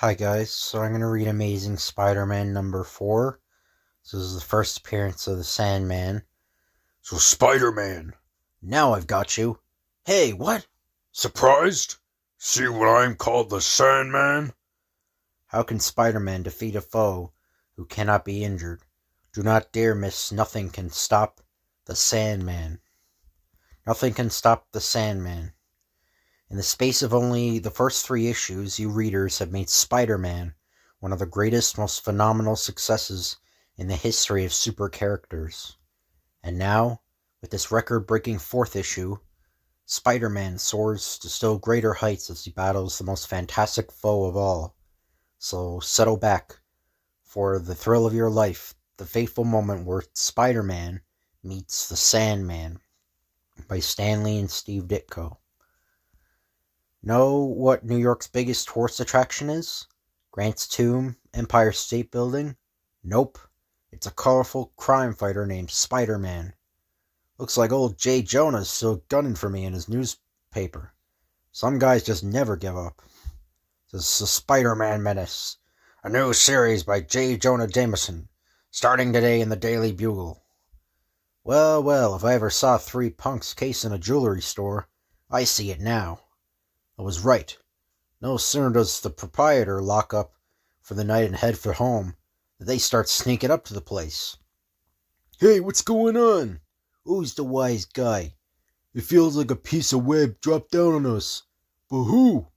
Hi guys, so I'm going to read Amazing Spider-Man number 4. This is the first appearance of the Sandman. So Spider-Man, Now I've got you. Hey, what? surprised? See what I'm called the Sandman? How can Spider-Man defeat a foe who cannot be injured? Do not dare miss. Nothing can stop the Sandman. Nothing can stop the Sandman. In the space of only the first 3 issues, you readers have made Spider-Man one of the greatest, most phenomenal successes in the history of super characters. And now, with this record-breaking 4th issue, Spider-Man soars to still greater heights as he battles the most fantastic foe of all. So settle back for the thrill of your life, the fateful moment where Spider-Man meets the Sandman by Stan Lee and Steve Ditko. Know what New York's biggest tourist attraction is? Grant's Tomb, Empire State Building? Nope. It's a colorful crime fighter named Spider-Man. Looks like old J. Jonah's still gunning for me in his newspaper. Some guys just never give up. This is Spider-Man Menace, a new series by J. Jonah Jameson, starting today in the Daily Bugle. Well, if I ever saw 3 punks casing a jewelry store, I see it now. I was right. No sooner does the proprietor lock up for the night and head for home, than they start sneaking up to the place. Hey, what's going on? Who's the wise guy? It feels like a piece of web dropped down on us. But who?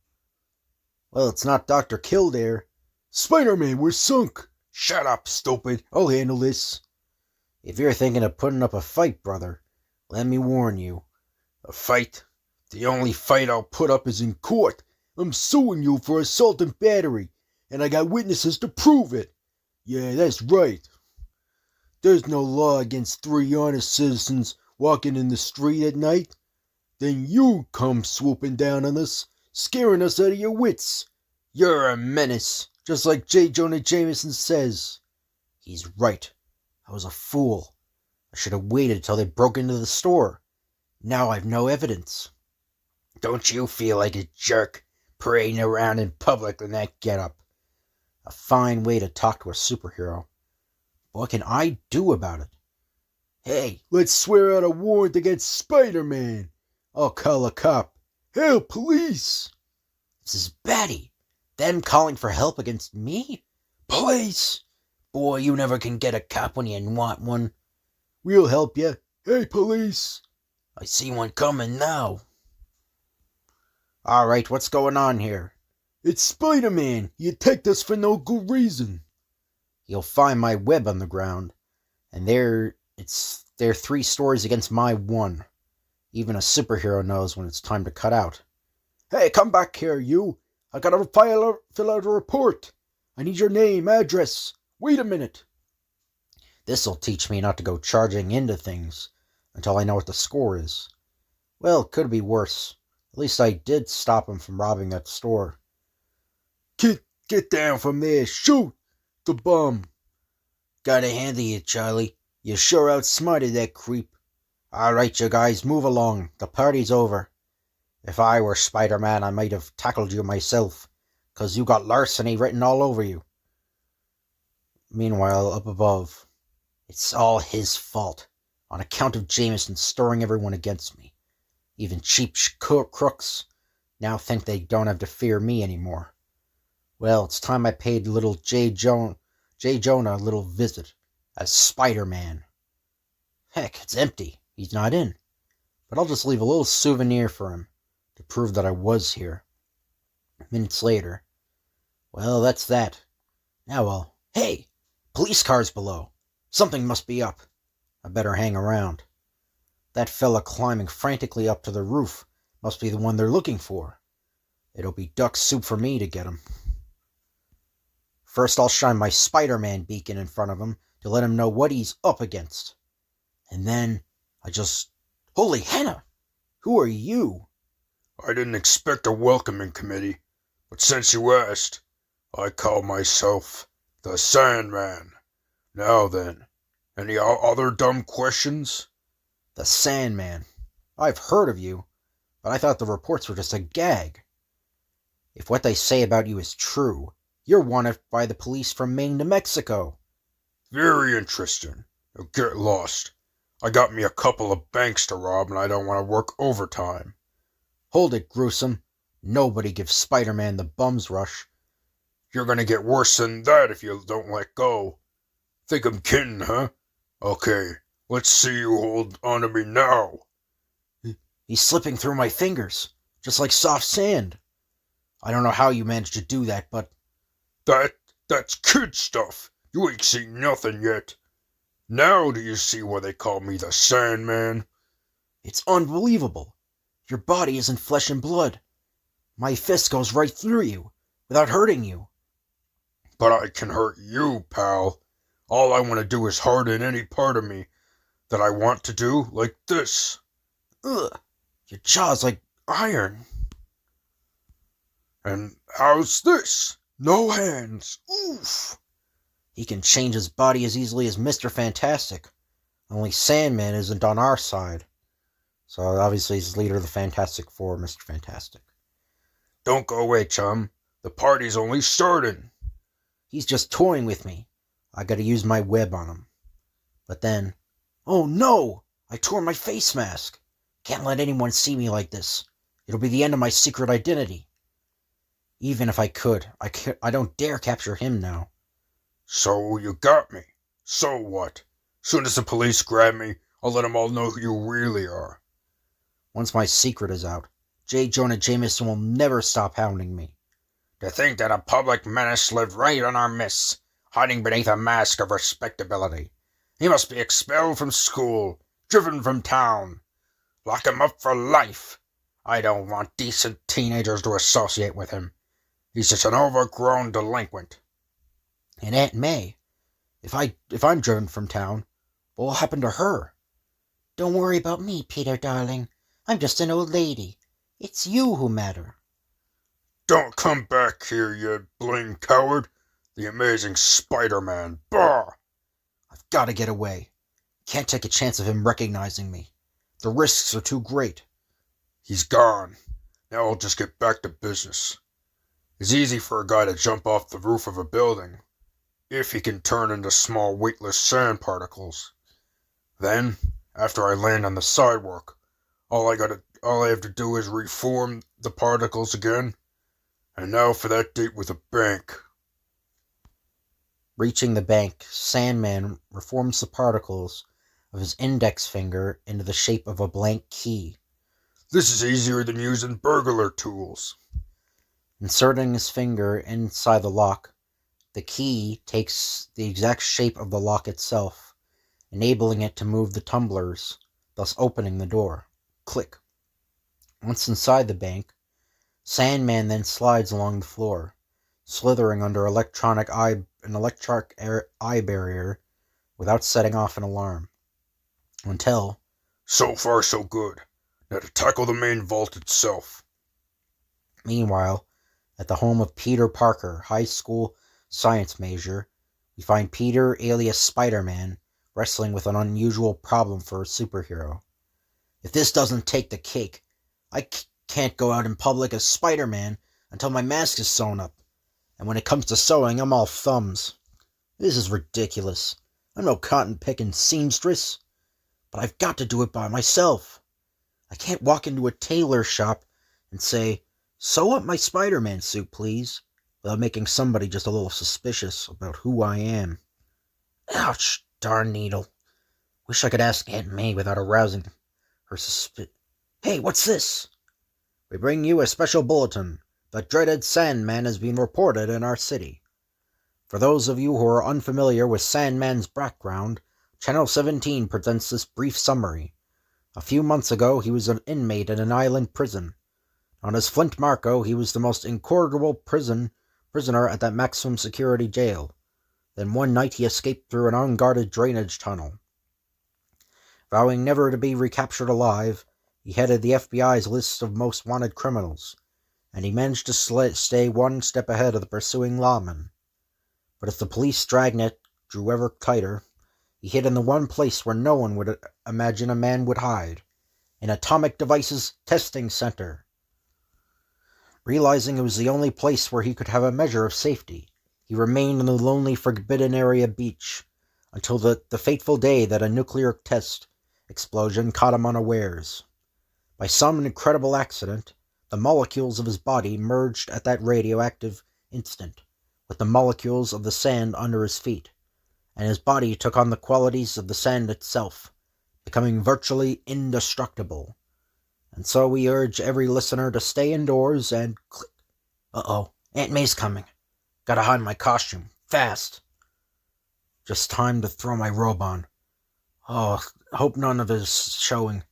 Well, it's not Dr. Kildare. Spider-Man, we're sunk. Shut up, stupid. I'll handle this. If you're thinking of putting up a fight, brother, let me warn you. A fight? The only fight I'll put up is in court. I'm suing you for assault and battery, and I got witnesses to prove it. Yeah, that's right. There's no law against 3 honest citizens walking in the street at night. Then you come swooping down on us, scaring us out of your wits. You're a menace, just like J. Jonah Jameson says. He's right. I was a fool. I should have waited till they broke into the store. Now I've no evidence. Don't you feel like a jerk, parading around in public in that getup? A fine way to talk to a superhero. What can I do about it? Hey, let's swear out a warrant against Spider-Man. I'll call a cop. Hell, police! This is batty. Them calling for help against me? Police! Boy, you never can get a cop when you want one. We'll help you. Hey, police! I see one coming now. All right, what's going on here? It's Spider-Man. He attacked us for no good reason. You'll find my web on the ground, and there are 3 stories against my 1. Even a superhero knows when it's time to cut out. Hey, come back here, you. I gotta fill out a report. I need your name, address. Wait a minute. This'll teach me not to go charging into things until I know what the score is. Well, it could be worse. At least I did stop him from robbing that store. Get down from there. Shoot the bum. Gotta hand you, Charlie. You sure outsmarted that creep. All right, you guys, move along. The party's over. If I were Spider-Man, I might have tackled you myself, 'cause you got larceny written all over you. Meanwhile, up above, it's all his fault, on account of Jameson stirring everyone against me. Even cheap crooks now think they don't have to fear me anymore. Well, it's time I paid little J. Jonah a little visit as Spider-Man. Heck, it's empty. He's not in. But I'll just leave a little souvenir for him to prove that I was here. Minutes later. Well, that's that. Now hey! Police cars below. Something must be up. I better hang around. That fella climbing frantically up to the roof must be the one they're looking for. It'll be duck soup for me to get him. First, I'll shine my Spider-Man beacon in front of him to let him know what he's up against. And then Holy Hannah! Who are you? I didn't expect a welcoming committee, but since you asked, I call myself the Sandman. Now then, any other dumb questions? The Sandman. I've heard of you, but I thought the reports were just a gag. If what they say about you is true, You're wanted by the police from Maine to Mexico. Very interesting. Now get lost. I got me a couple of banks to rob and I don't want to work overtime. Hold it, Gruesome. Nobody gives Spider-Man the bum's rush. You're gonna get worse than that if you don't let go. Think I'm kidding, huh? Okay, let's see you hold on to me now. He's slipping through my fingers, just like soft sand. I don't know how you managed to do that, but... That's kid stuff. You ain't seen nothing yet. Now do you see why they call me the Sandman? It's unbelievable. Your body isn't flesh and blood. My fist goes right through you, without hurting you. But I can hurt you, pal. All I want to do is harden any part of me that I want to do, like this. Ugh, your jaw's like iron. And how's this? No hands. Oof. He can change his body as easily as Mr. Fantastic. Only Sandman isn't on our side. So obviously he's leader of the Fantastic Four, Mr. Fantastic. Don't go away, chum. The party's only starting. He's just toying with me. I gotta use my web on him. But then... Oh no! I tore my face mask. Can't let anyone see me like this. It'll be the end of my secret identity. Even if I could, I don't dare capture him now. So you got me. So what? Soon as the police grab me, I'll let them all know who you really are. Once my secret is out, J. Jonah Jameson will never stop hounding me. To think that a public menace lived right in our midst, hiding beneath a mask of respectability. He must be expelled from school, driven from town. Lock him up for life. I don't want decent teenagers to associate with him. He's just an overgrown delinquent. And Aunt May, if I'm driven from town, what will happen to her? Don't worry about me, Peter, darling. I'm just an old lady. It's you who matter. Don't come back here, you bling coward. The amazing Spider-Man. Bah! I've got to get away. Can't take a chance of him recognizing me. The risks are too great. He's gone. Now I'll just get back to business. It's easy for a guy to jump off the roof of a building, if he can turn into small weightless sand particles. Then, after I land on the sidewalk, all I have to do is reform the particles again. And now for that date with the bank. Reaching the bank, Sandman reforms the particles of his index finger into the shape of a blank key. This is easier than using burglar tools. Inserting his finger inside the lock, the key takes the exact shape of the lock itself, enabling it to move the tumblers, thus opening the door. Click. Once inside the bank, Sandman then slides along the floor, slithering under an electric eye barrier without setting off an alarm. Until... So far, so good. Now to tackle the main vault itself. Meanwhile, at the home of Peter Parker, high school science major, we find Peter, alias Spider-Man, wrestling with an unusual problem for a superhero. If this doesn't take the cake, I can't go out in public as Spider-Man until my mask is sewn up. And when it comes to sewing, I'm all thumbs. This is ridiculous. I'm no cotton-picking seamstress. But I've got to do it by myself. I can't walk into a tailor shop and say, "Sew up my Spider-Man suit, please," without making somebody just a little suspicious about who I am. Ouch, darn needle. Wish I could ask Aunt May without arousing her Hey, what's this? We bring you a special bulletin. The dreaded Sandman has been reported in our city. For those of you who are unfamiliar with Sandman's background, Channel 17 presents this brief summary. A few months ago, he was an inmate in an island prison. On his Flint Marco, he was the most incorrigible prisoner at that maximum security jail. Then one night he escaped through an unguarded drainage tunnel. Vowing never to be recaptured alive, he headed the FBI's list of most wanted criminals, and he managed to stay one step ahead of the pursuing lawmen. But as the police dragnet drew ever tighter, he hid in the one place where no one would imagine a man would hide, an atomic devices testing center. Realizing it was the only place where he could have a measure of safety, He remained in the lonely, forbidden area beach until the fateful day that a nuclear test explosion caught him unawares. By some incredible accident, the molecules of his body merged at that radioactive instant with the molecules of the sand under his feet, and his body took on the qualities of the sand itself, becoming virtually indestructible. And so we urge every listener to stay indoors and click. Uh-oh, Aunt May's coming. Gotta hide my costume, fast. Just time to throw my robe on. Oh, hope none of it is showing.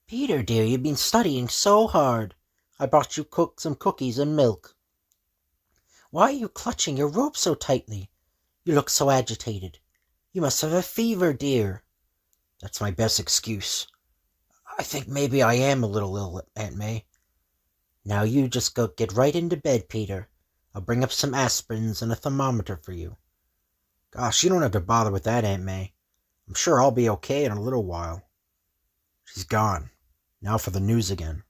Peter, dear, you've been studying so hard. I brought you some cookies and milk. Why are you clutching your robe so tightly? You look so agitated. You must have a fever, dear. That's my best excuse. I think maybe I am a little ill, Aunt May. Now you just go get right into bed, Peter. I'll bring up some aspirins and a thermometer for you. Gosh, you don't have to bother with that, Aunt May. I'm sure I'll be okay in a little while. She's gone. Now for the news again.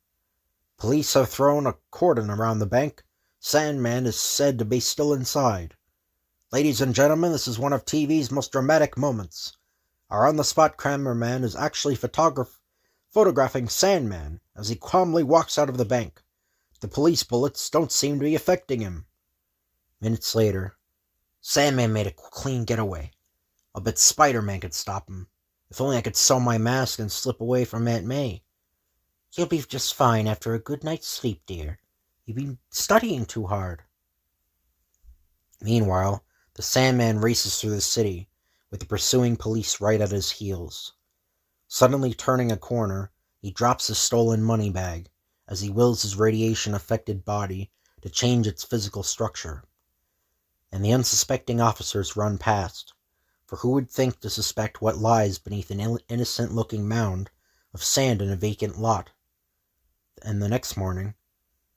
Police have thrown a cordon around the bank. Sandman is said to be still inside. Ladies and gentlemen, this is one of TV's most dramatic moments. Our on-the-spot cameraman is actually photographing Sandman as he calmly walks out of the bank. The police bullets don't seem to be affecting him. Minutes later, Sandman made a clean getaway. I'll bet Spider-Man could stop him. If only I could sew my mask and slip away from Aunt May. You'll be just fine after a good night's sleep, dear. You've been studying too hard. Meanwhile, the Sandman races through the city, with the pursuing police right at his heels. Suddenly turning a corner, he drops his stolen money bag, as he wills his radiation-affected body to change its physical structure. And the unsuspecting officers run past, for who would think to suspect what lies beneath an innocent-looking mound of sand in a vacant lot? And the next morning,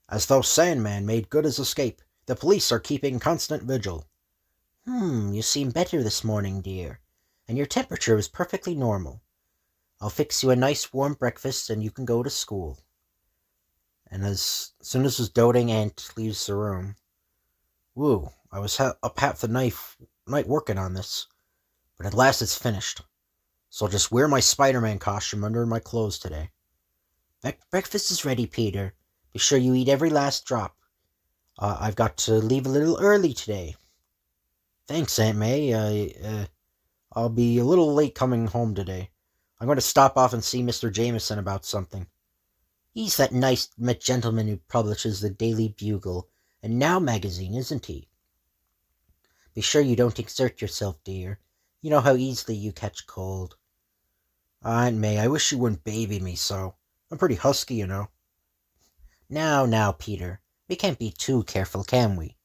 as though Sandman made good his escape, the police are keeping constant vigil. You seem better this morning, dear, and your temperature is perfectly normal. I'll fix you a nice warm breakfast and you can go to school. And as soon as his doting aunt leaves the room, woo, I was up half the night working on this, but at last it's finished. So I'll just wear my Spider-Man costume under my clothes today. Breakfast is ready, Peter. Be sure you eat every last drop. I've got to leave a little early today. Thanks, Aunt May. I'll be a little late coming home today. I'm going to stop off and see Mr. Jameson about something. He's that nice gentleman who publishes the Daily Bugle and Now magazine, isn't he? Be sure you don't exert yourself, dear. You know how easily you catch cold. Aunt May, I wish you wouldn't baby me so. I'm pretty husky, you know. Now, Peter. We can't be too careful, can we?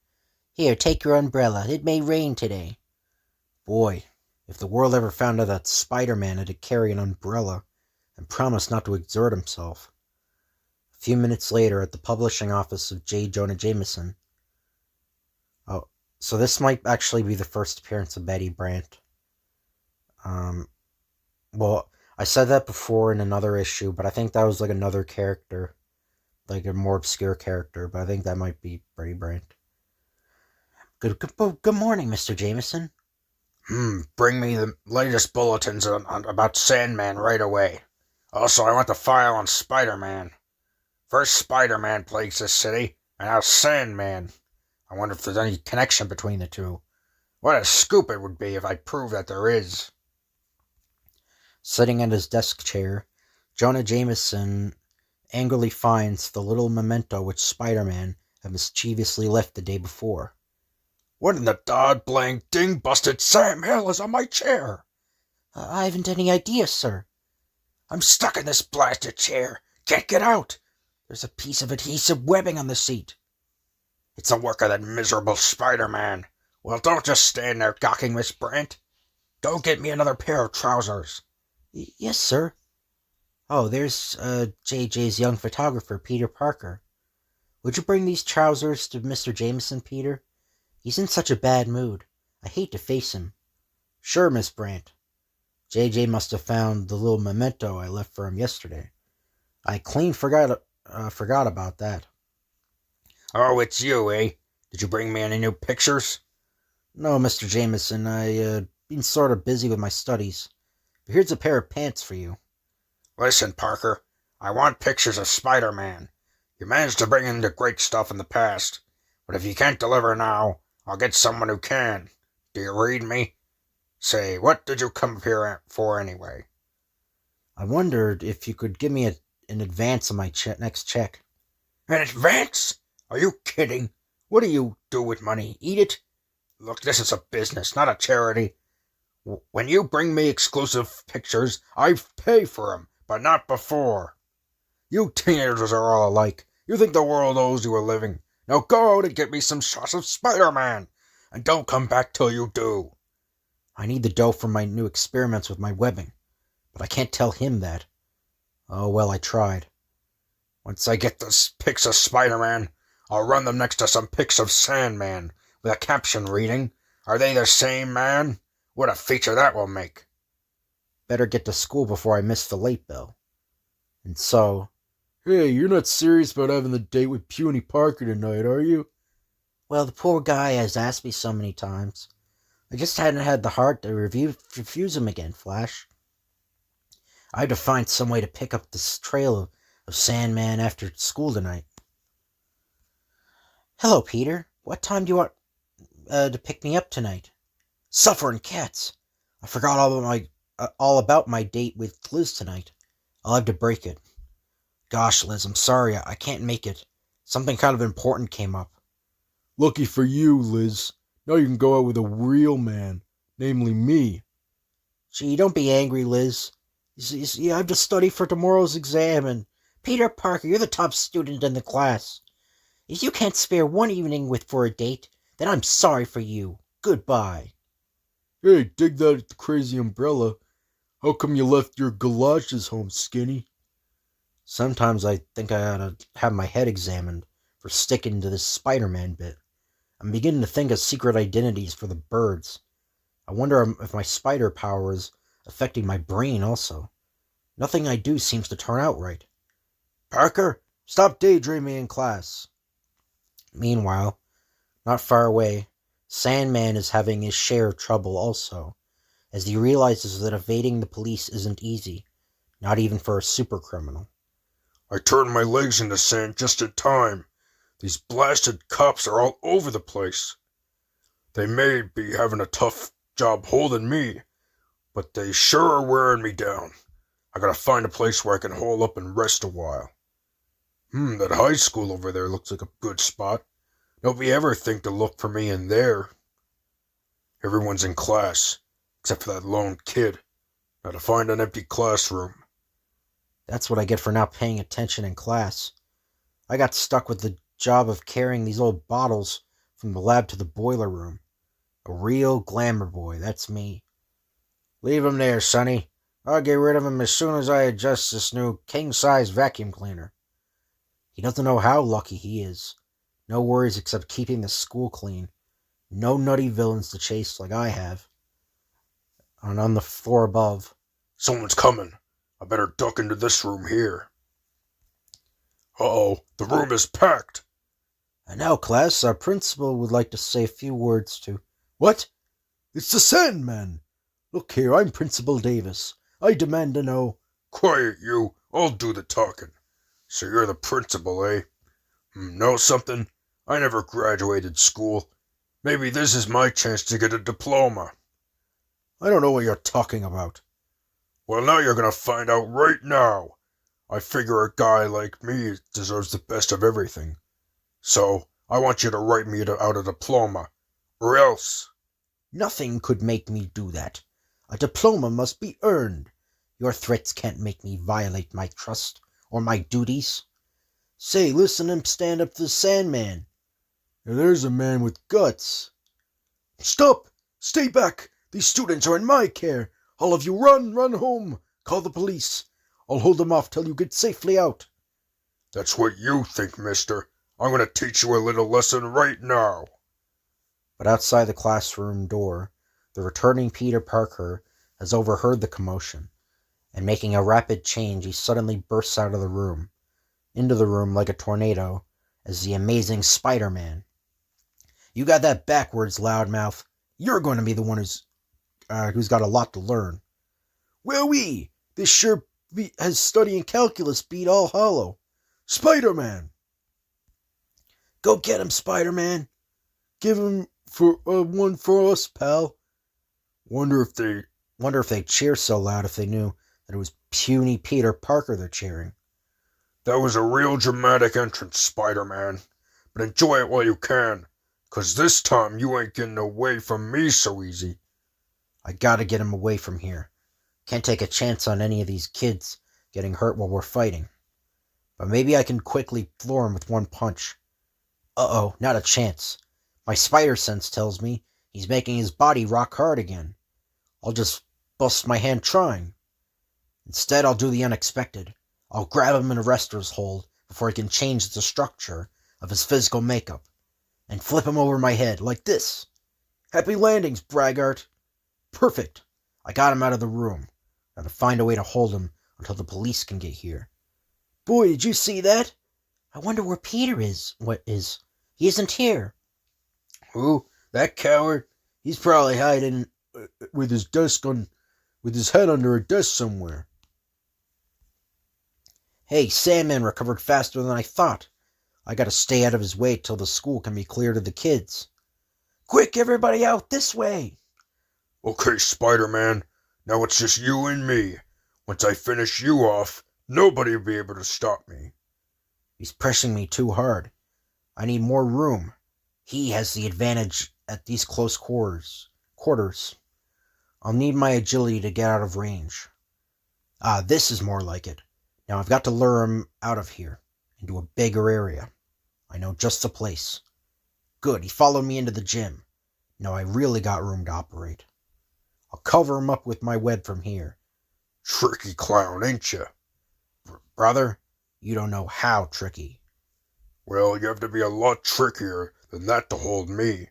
Here, take your umbrella. It may rain today. Boy, if the world ever found out that Spider-Man had to carry an umbrella and promised not to exert himself. A few minutes later, at the publishing office of J. Jonah Jameson. Oh, so this might actually be the first appearance of Betty Brant. Well, I said that before in another issue, but I think that was like another character. Like a more obscure character, but I think that might be Betty Brant. Good morning, Mr. Jameson. Bring me the latest bulletins about Sandman right away. Also, I want the file on Spider-Man. First Spider-Man plagues this city, and now Sandman. I wonder if there's any connection between the two. What a scoop it would be if I proved that there is. Sitting at his desk chair, Jonah Jameson angrily finds the little memento which Spider-Man had mischievously left the day before. What in the dod-blang ding-busted Sam Hill is on my chair? I haven't any idea, sir. I'm stuck in this blasted chair. Can't get out. There's a piece of adhesive webbing on the seat. It's the work of that miserable Spider-Man. Well, don't just stand there gawking, Miss Brant. Go get me another pair of trousers. Yes, sir. Oh, there's JJ's young photographer, Peter Parker. Would you bring these trousers to Mr. Jameson, Peter? He's in such a bad mood. I hate to face him. Sure, Miss Brant. JJ must have found the little memento I left for him yesterday. I clean forgot about that. Oh, it's you, eh? Did you bring me any new pictures? No, Mr. Jameson, been sort of busy with my studies. But here's a pair of pants for you. Listen, Parker, I want pictures of Spider-Man. You managed to bring in the great stuff in the past, but if you can't deliver now, I'll get someone who can. Do you read me? Say, what did you come up here for anyway? I wondered if you could give me an advance on my next check. An advance? Are you kidding? What do you do with money? Eat it? Look, this is a business, not a charity. When you bring me exclusive pictures, I pay for 'em, but not before. You teenagers are all alike. You think the world owes you a living. Now go out and get me some shots of Spider-Man, and don't come back till you do. I need the dough for my new experiments with my webbing, but I can't tell him that. Oh, well, I tried. Once I get the pics of Spider-Man, I'll run them next to some pics of Sandman, with a caption reading, "Are they the same man?" What a feature that will make. Better get to school before I miss the late bell. And so... Hey, you're not serious about having the date with Puny Parker tonight, are you? Well, the poor guy has asked me so many times. I just hadn't had the heart to refuse him again, Flash. I had to find some way to pick up this trail of Sandman after school tonight. Hello, Peter. What time do you want to pick me up tonight? Suffering cats! I forgot all about my date with Liz tonight. I'll have to break it. Gosh, Liz, I'm sorry. I can't make it. Something kind of important came up. Lucky for you, Liz. Now you can go out with a real man, namely me. Gee, don't be angry, Liz. You see, I have to study for tomorrow's exam, and Peter Parker, you're the top student in the class. If you can't spare one evening for a date, then I'm sorry for you. Goodbye. Hey, dig that crazy umbrella. How come you left your galoshes home, Skinny? Sometimes I think I ought to have my head examined for sticking to this Spider-Man bit. I'm beginning to think of secret identities for the birds. I wonder if my spider power is affecting my brain also. Nothing I do seems to turn out right. Parker, stop daydreaming in class. Meanwhile, not far away, Sandman is having his share of trouble also, as he realizes that evading the police isn't easy, not even for a super criminal. I turned my legs into sand just in time. These blasted cops are all over the place. They may be having a tough job holding me, but they sure are wearing me down. I gotta find a place where I can hole up and rest a while. That high school over there looks like a good spot. Nobody ever think to look for me in there. Everyone's in class, except for that lone kid. Now to find an empty classroom. That's what I get for not paying attention in class. I got stuck with the job of carrying these old bottles from the lab to the boiler room. A real glamour boy, that's me. Leave him there, Sonny. I'll get rid of him as soon as I adjust this new king-size vacuum cleaner. He doesn't know how lucky he is. No worries except keeping the school clean. No nutty villains to chase like I have. And on the floor above. Someone's coming. I better duck into this room here. Uh-oh, the room is packed. And now, class, our principal would like to say a few words to... What? It's the Sandman. Look here, I'm Principal Davis. I demand to know... Quiet, you. I'll do the talking. So you're the principal, eh? Know something? I never graduated school. Maybe this is my chance to get a diploma. I don't know what you're talking about. Well, now you're gonna find out right now. I figure a guy like me deserves the best of everything. So, I want you to write me out a diploma. Or else. Nothing could make me do that. A diploma must be earned. Your threats can't make me violate my trust or my duties. Say, listen and stand up to the Sandman. Now there's a man with guts. Stop! Stay back! These students are in my care. All of you run home. Call the police. I'll hold them off till you get safely out. That's what you think, mister. I'm gonna teach you a little lesson right now. But outside the classroom door, the returning Peter Parker has overheard the commotion, and making a rapid change, he suddenly bursts out of the room, into the room like a tornado, as the amazing Spider-Man. You got that backwards, loudmouth. You're going to be the one who's got a lot to learn. Well, this sure has studying calculus beat all hollow. Spider-Man! Go get him, Spider-Man. Give him for one for us, pal. Wonder if they cheer so loud if they knew that it was puny Peter Parker they're cheering. That was a real dramatic entrance, Spider-Man. But enjoy it while you can, 'cause this time you ain't getting away from me so easy. I gotta get him away from here. Can't take a chance on any of these kids getting hurt while we're fighting. But maybe I can quickly floor him with one punch. Uh-oh, not a chance. My spider sense tells me he's making his body rock hard again. I'll just bust my hand trying. Instead, I'll do the unexpected. I'll grab him in a wrestler's hold before he can change the structure of his physical makeup, and flip him over my head like this. Happy landings, braggart. Perfect. I got him out of the room. Gotta find a way to hold him until the police can get here. Boy, did you see that? I wonder where Peter is. What is? He isn't here. Who? That coward? He's probably hiding with his head under a desk somewhere. Hey, Sandman recovered faster than I thought. I gotta stay out of his way till the school can be clear to the kids. Quick, everybody out this way! Okay, Spider-Man. Now it's just you and me. Once I finish you off, nobody'll be able to stop me. He's pressing me too hard. I need more room. He has the advantage at these close quarters. I'll need my agility to get out of range. This is more like it. Now I've got to lure him out of here, into a bigger area. I know just the place. Good, he followed me into the gym. Now I really got room to operate. I'll cover him up with my web from here. Tricky clown, ain't ya? Brother, you don't know how tricky. Well, you have to be a lot trickier than that to hold me.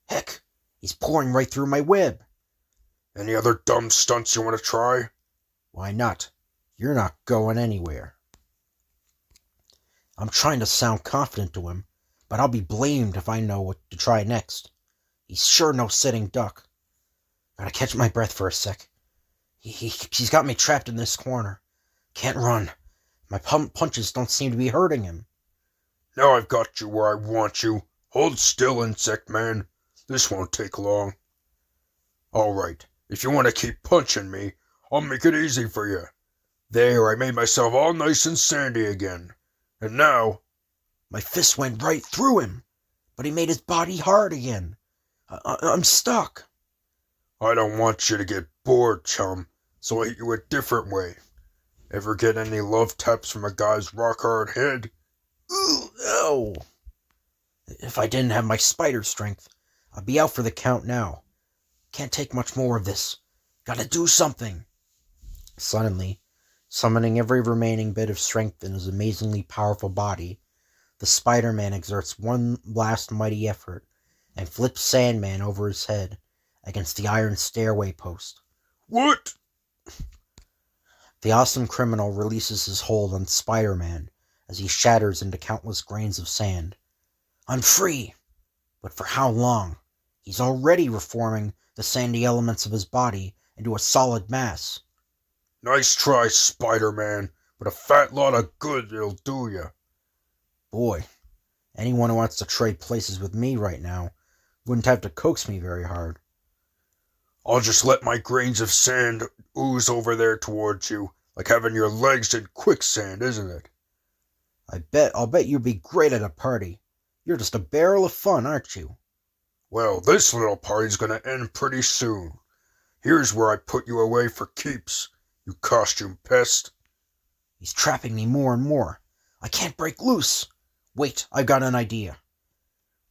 Heck, he's pouring right through my web. Any other dumb stunts you want to try? Why not? You're not going anywhere. I'm trying to sound confident to him, but I'll be blamed if I know what to try next. He's sure no sitting duck. Gotta catch my breath for a sec. He's got me trapped in this corner. Can't run. My punches don't seem to be hurting him. Now I've got you where I want you. Hold still, Insect Man. This won't take long. Alright, if you want to keep punching me, I'll make it easy for you. There, I made myself all nice and sandy again. And now... My fist went right through him, but he made his body hard again. I'm stuck. I don't want you to get bored, chum, so I'll hit you a different way. Ever get any love taps from a guy's rock-hard head? Ooh, ow. If I didn't have my spider strength, I'd be out for the count now. Can't take much more of this. Gotta do something. Suddenly, summoning every remaining bit of strength in his amazingly powerful body, the Spider-Man exerts one last mighty effort and flips Sandman over his head against the iron stairway post. What? The awesome criminal releases his hold on Spider-Man as he shatters into countless grains of sand. I'm free! But for how long? He's already reforming the sandy elements of his body into a solid mass. Nice try, Spider-Man, but a fat lot of good it'll do ya. Boy, anyone who wants to trade places with me right now wouldn't have to coax me very hard. I'll just let my grains of sand ooze over there towards you, like having your legs in quicksand, isn't it? I'll bet you'd be great at a party. You're just a barrel of fun, aren't you? Well, this little party's gonna end pretty soon. Here's where I put you away for keeps, you costume pest. He's trapping me more and more. I can't break loose. Wait, I've got an idea.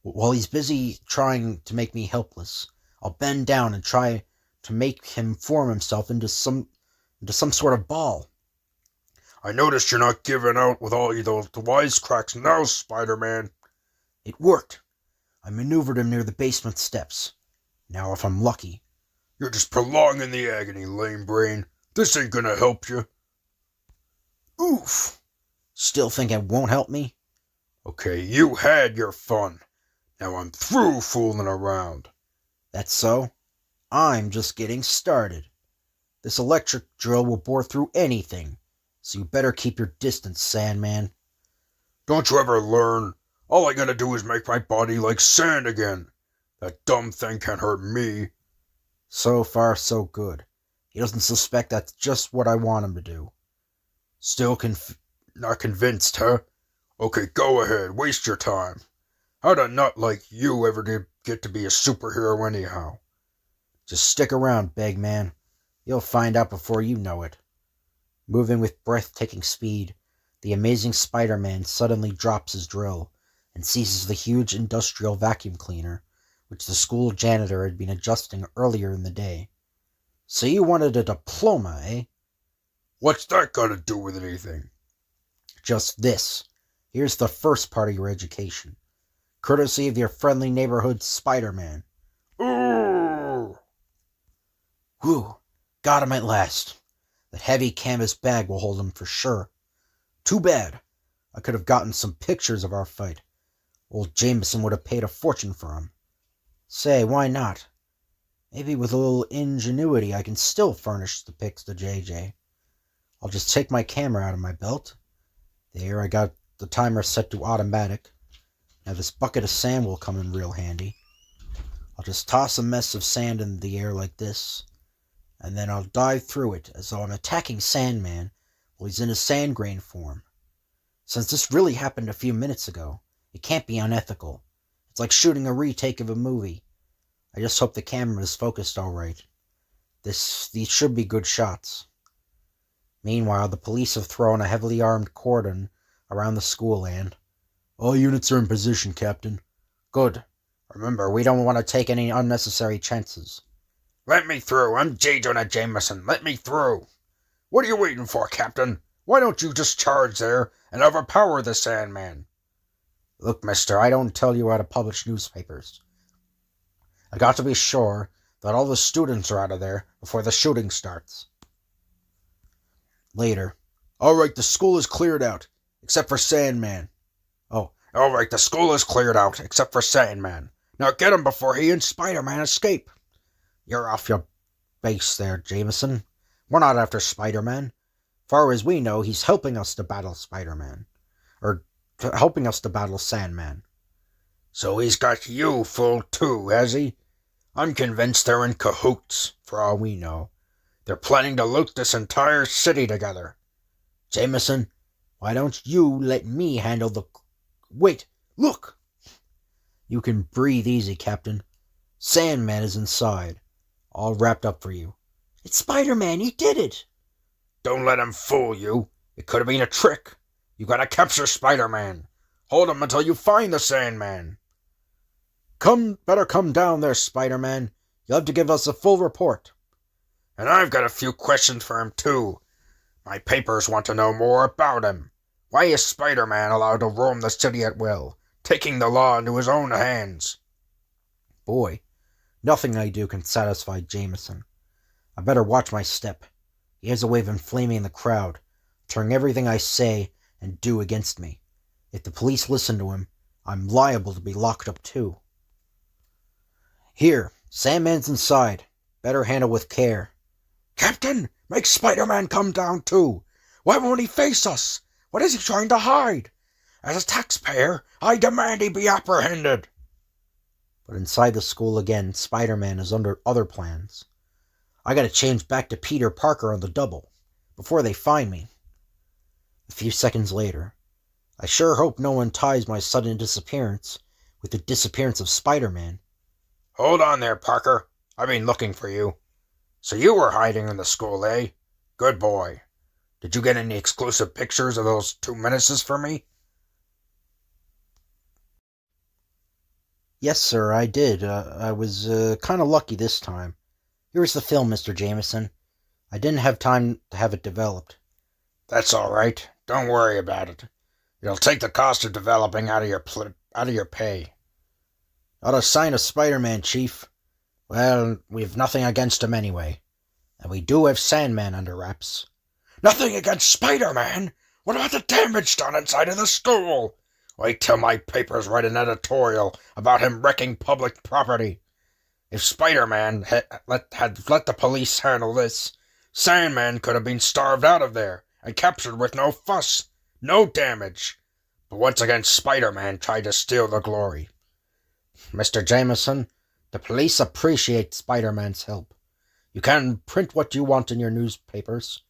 While he's busy trying to make me helpless, I'll bend down and try to make him form himself into some sort of ball. I noticed you're not giving out with all those wisecracks now, Spider-Man. It worked. I maneuvered him near the basement steps. Now if I'm lucky. You're just prolonging the agony, lame brain. This ain't gonna help you. Oof! Still think it won't help me? Okay, you had your fun. Now I'm through fooling around. That's so? I'm just getting started. This electric drill will bore through anything, so you better keep your distance, Sandman. Don't you ever learn? All I gotta do is make my body like sand again. That dumb thing can't hurt me. So far, so good. He doesn't suspect that's just what I want him to do. Still not convinced, huh? Okay, go ahead, waste your time. How'd a nut like you ever get to be a superhero anyhow? Just stick around, big man. You'll find out before you know it. Moving with breathtaking speed, the amazing Spider-Man suddenly drops his drill and seizes the huge industrial vacuum cleaner, which the school janitor had been adjusting earlier in the day. So you wanted a diploma, eh? What's that got to do with anything? Just this. Here's the first part of your education. Courtesy of your friendly neighborhood Spider-Man. Ooh! Whew. Got him at last. That heavy canvas bag will hold him for sure. Too bad. I could have gotten some pictures of our fight. Old Jameson would have paid a fortune for 'em. Say, why not? Maybe with a little ingenuity I can still furnish the pics to JJ. I'll just take my camera out of my belt. There, I got the timer set to automatic. Now this bucket of sand will come in real handy. I'll just toss a mess of sand in the air like this, and then I'll dive through it as though I'm attacking Sandman while he's in his sand grain form. Since this really happened a few minutes ago, it can't be unethical. It's like shooting a retake of a movie. I just hope the camera is focused all right. These should be good shots. Meanwhile, the police have thrown a heavily armed cordon around the school and... All units are in position, Captain. Good. Remember, we don't want to take any unnecessary chances. Let me through. I'm J. Jonah Jameson. Let me through. What are you waiting for, Captain? Why don't you just charge there and overpower the Sandman? Look, mister, I don't tell you how to publish newspapers. I got to be sure that all the students are out of there before the shooting starts. Later. All right, the school is cleared out, except for Sandman. Oh, all right, the school is cleared out, except for Sandman. Now get him before he and Spider-Man escape. You're off your base there, Jameson. We're not after Spider-Man. Far as we know, he's helping us to battle Spider-Man. Or helping us to battle Sandman. So he's got you fooled too, has he? I'm convinced they're in cahoots, for all we know. They're planning to loot this entire city together. Jameson, why don't you let me handle the... Wait, look! You can breathe easy, Captain. Sandman is inside, all wrapped up for you. It's Spider-Man, he did it! Don't let him fool you. It could have been a trick. You gotta capture Spider-Man. Hold him until you find the Sandman. Better come down there, Spider-Man. You'll have to give us a full report. And I've got a few questions for him, too. My papers want to know more about him. Why is Spider-Man allowed to roam the city at will, taking the law into his own hands? Boy, nothing I do can satisfy Jameson. I better watch my step. He has a way of inflaming the crowd, turning everything I say and do against me. If the police listen to him, I'm liable to be locked up too. Here, Sandman's inside. Better handle with care. Captain, make Spider-Man come down too. Why won't he face us? What is he trying to hide? As a taxpayer, I demand he be apprehended. But inside the school again, Spider-Man is under other plans. I gotta change back to Peter Parker on the double, before they find me. A few seconds later, I sure hope no one ties my sudden disappearance with the disappearance of Spider-Man. Hold on there, Parker. I've been looking for you. So you were hiding in the school, eh? Good boy. Did you get any exclusive pictures of those 2 menaces for me? Yes, sir, I did. I was kind of lucky this time. Here's the film, Mr. Jameson. I didn't have time to have it developed. That's all right. Don't worry about it. It'll take the cost of developing out of your pay. Not a sign of Spider-Man, Chief. Well, we've nothing against him anyway. And we do have Sandman under wraps. Nothing against Spider-Man? What about the damage done inside of the school? Wait till my papers write an editorial about him wrecking public property. If Spider-Man had let the police handle this, Sandman could have been starved out of there and captured with no fuss, no damage. But once again, Spider-Man tried to steal the glory. Mr. Jameson, the police appreciate Spider-Man's help. You can print what you want in your newspapers,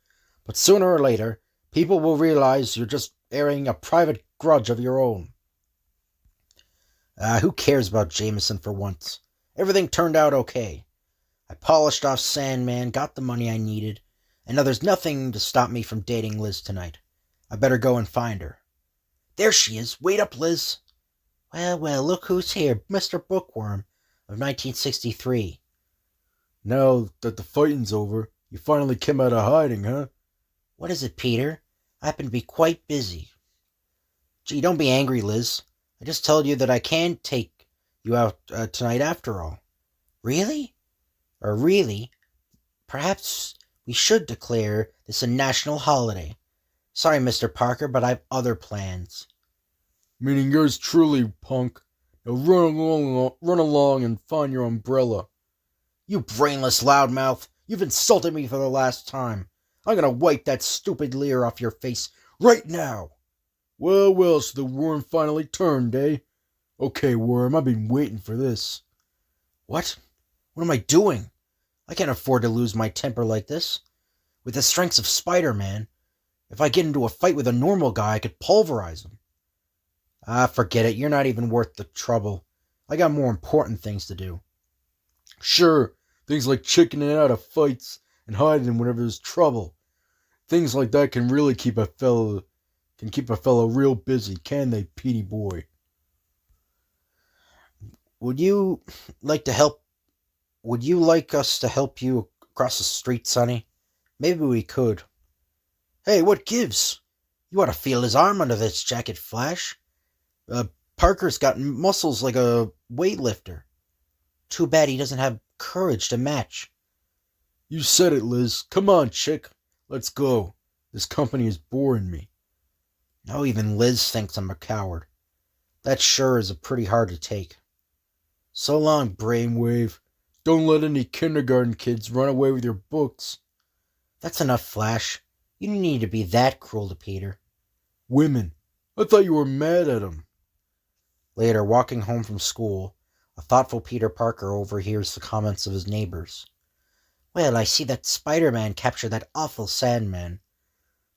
but sooner or later, people will realize you're just airing a private grudge of your own. Who cares about Jameson for once? Everything turned out okay. I polished off Sandman, got the money I needed, and now there's nothing to stop me from dating Liz tonight. I better go and find her. There she is. Wait up, Liz. Well, look who's here. Mr. Bookworm of 1963. Now that the fighting's over, you finally came out of hiding, huh? What is it, Peter? I happen to be quite busy. Gee, don't be angry, Liz. I just told you that I can't take you out tonight after all. Really? Really? Perhaps we should declare this a national holiday. Sorry, Mr. Parker, but I've other plans. Meaning yours truly, punk. Now run along and find your umbrella. You brainless loudmouth. You've insulted me for the last time. I'm gonna wipe that stupid leer off your face right now. Well, so the worm finally turned, eh? Okay, worm, I've been waiting for this. What? What am I doing? I can't afford to lose my temper like this. With the strength of Spider-Man, if I get into a fight with a normal guy, I could pulverize him. Forget it. You're not even worth the trouble. I got more important things to do. Sure, things like chickening out of fights and hiding whenever there's trouble. Things like that can really keep a fellow real busy, can they, Petey boy? Would you like us to help you across the street, Sonny? Maybe we could. Hey, what gives? You ought to feel his arm under this jacket, Flash. Parker's got muscles like a weightlifter. Too bad he doesn't have courage to match. You said it, Liz. Come on, chick. Let's go. This company is boring me. Now even Liz thinks I'm a coward. That sure is pretty hard to take. So long, Brainwave. Don't let any kindergarten kids run away with your books. That's enough, Flash. You don't need to be that cruel to Peter. Women. I thought you were mad at him. Later, walking home from school, a thoughtful Peter Parker overhears the comments of his neighbors. Well, I see that Spider-Man captured that awful Sandman.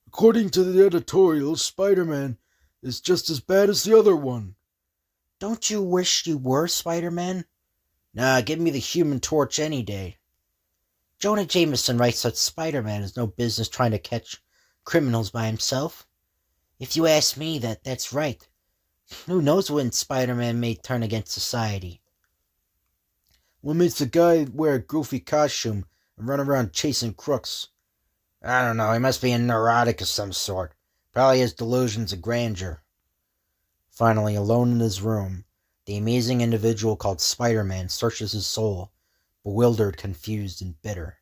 According to the editorial, Spider-Man is just as bad as the other one. Don't you wish you were Spider-Man? Nah, give me the Human Torch any day. Jonah Jameson writes that Spider-Man has no business trying to catch criminals by himself. If you ask me, that's right. Who knows when Spider-Man may turn against society? What makes the guy wear a goofy costume and run around chasing crooks? I don't know, he must be a neurotic of some sort. Probably has delusions of grandeur. Finally, alone in his room, the amazing individual called Spider-Man searches his soul, bewildered, confused, and bitter.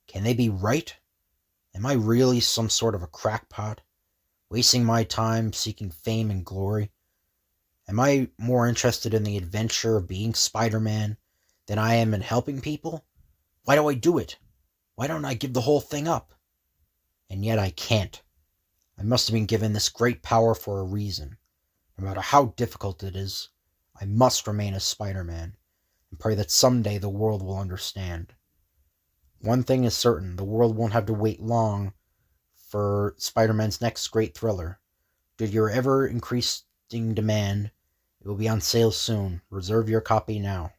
Can they be right? Am I really some sort of a crackpot, wasting my time seeking fame and glory? Am I more interested in the adventure of being Spider-Man than I am in helping people? Why do I do it? Why don't I give the whole thing up? And yet I can't. I must have been given this great power for a reason. No matter how difficult it is, I must remain a Spider-Man and pray that someday the world will understand. One thing is certain, the world won't have to wait long for Spider-Man's next great thriller. Did your ever-increasing demand, it will be on sale soon. Reserve your copy now.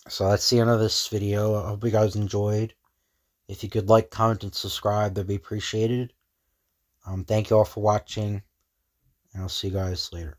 So that's the end of this video. I hope you guys enjoyed. If you could like, comment, and subscribe, that'd be appreciated. Thank you all for watching, and I'll see you guys later.